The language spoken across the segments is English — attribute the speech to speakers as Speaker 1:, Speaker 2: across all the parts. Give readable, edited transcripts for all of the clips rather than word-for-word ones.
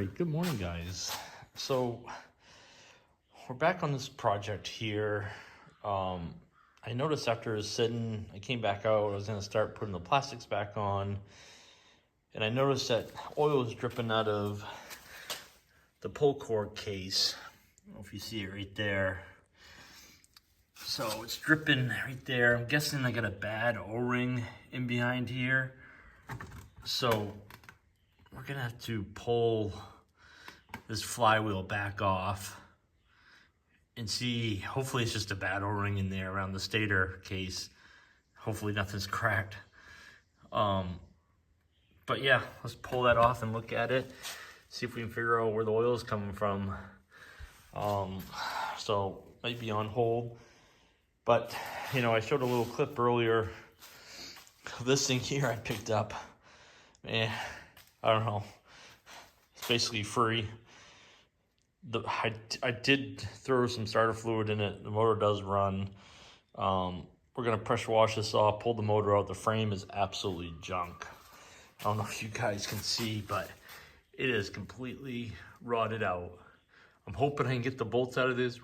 Speaker 1: right, good morning, guys. So we're back on this project here. I noticed after sitting, I came back out, I was gonna start putting the plastics back on, and I noticed that oil is dripping out of the pull cord case. I don't know if you see it right there. So it's dripping right there. I'm guessing I got a bad O-ring in behind here. So we're gonna have to pull this flywheel back off and see, hopefully it's just a bad O-ring in there around the stator case. Hopefully nothing's cracked. But yeah, let's pull that off and look at it. See if we can figure out where the oil is coming from. So might be on hold. But, you know, I showed a little clip earlier of this thing here I picked up. Man, I don't know. It's basically free. I did throw some starter fluid in it. The motor does run. We're gonna pressure wash this off, pull the motor out. The frame is absolutely junk. I don't know if you guys can see, but it is completely rotted out. I'm hoping I can get the bolts out of this,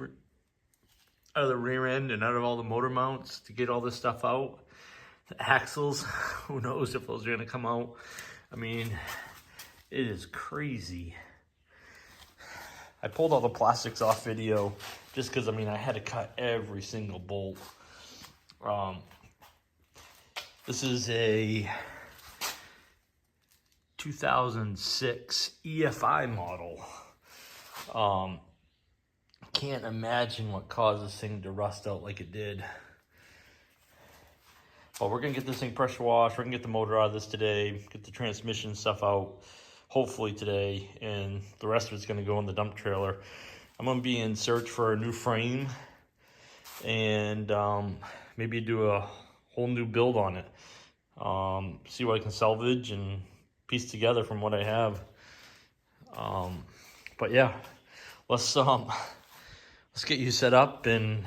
Speaker 1: out of the rear end and out of all the motor mounts to get all this stuff out. The axles, who knows if those are gonna come out. I mean, it is crazy. I pulled all the plastics off video just because, I mean, I had to cut every single bolt. This is a 2006 EFI model. Can't imagine what caused this thing to rust out like it did. But we're gonna get this thing pressure washed. We're gonna get the motor out of this today, get the transmission stuff out, hopefully today, and the rest of it's gonna go in the dump trailer. I'm gonna be in search for a new frame and maybe do a whole new build on it. See what I can salvage and piece together from what I have. But yeah, let's get you set up and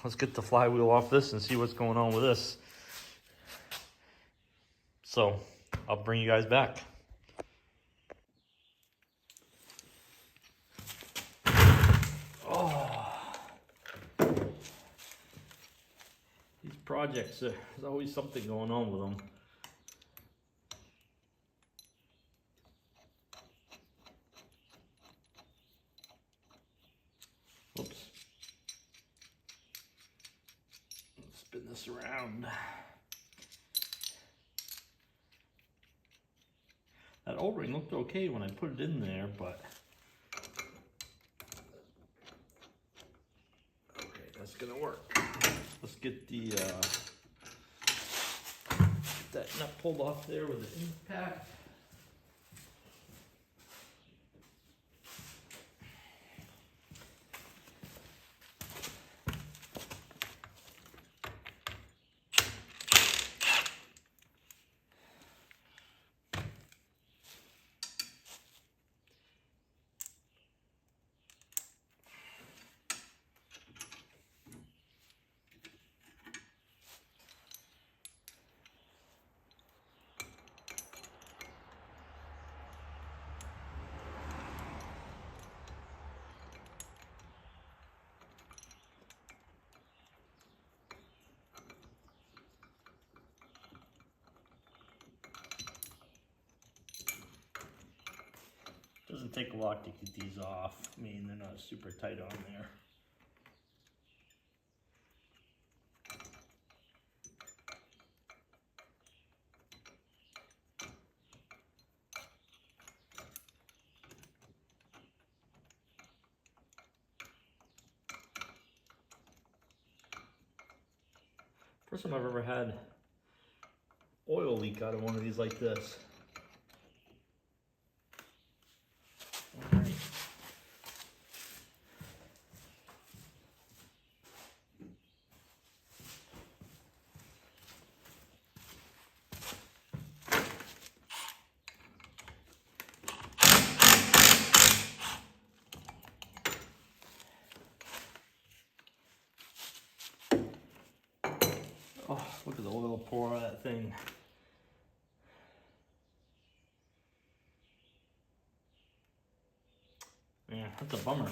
Speaker 1: let's get the flywheel off this and see what's going on with this. So I'll bring you guys back. Oh, these projects, there's always something going on with them. Oops. Let's spin this around. That O-ring looked okay when I put it in there, but okay, that's gonna work. Let's get the get that nut pulled off there with the impact. Doesn't take a lot to get these off. I mean, they're not super tight on there. First time I've ever had oil leak out of one of these like this. All right. Oh, look at the oil pour out of that thing. That's a bummer.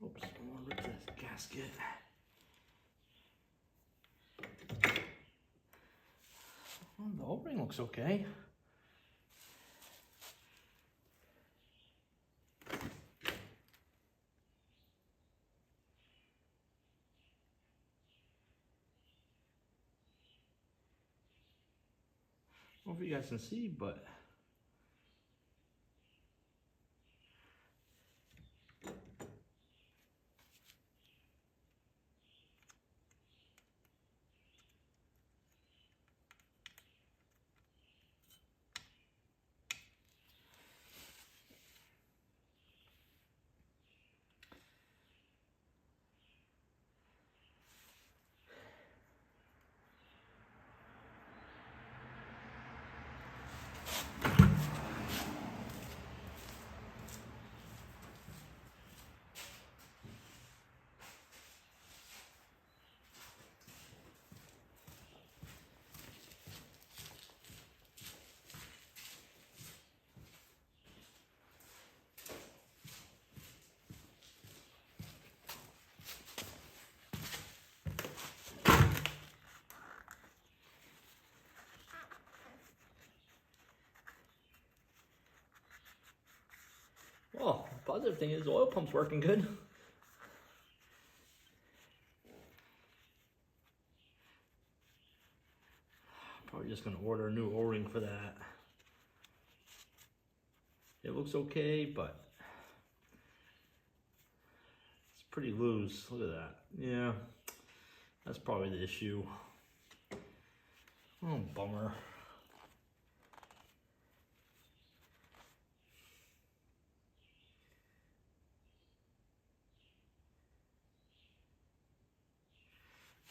Speaker 1: Oops, I'm gonna rip this gasket. Well, the O-ring looks okay. I don't know if you guys can see, but well, the positive thing is the oil pump's working good. Probably just gonna order a new O-ring for that. It looks okay, but it's pretty loose. Look at that. Yeah, that's probably the issue. Oh, bummer.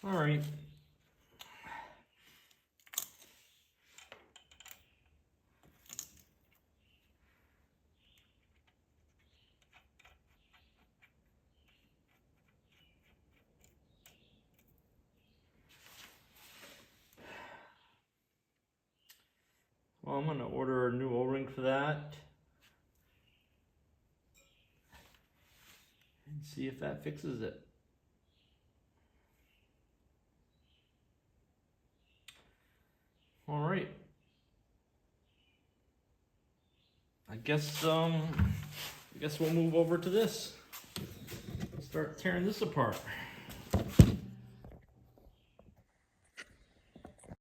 Speaker 1: All right. Well, I'm gonna order a new O-ring for that and see if that fixes it. All right. I guess we'll move over to this. Start tearing this apart.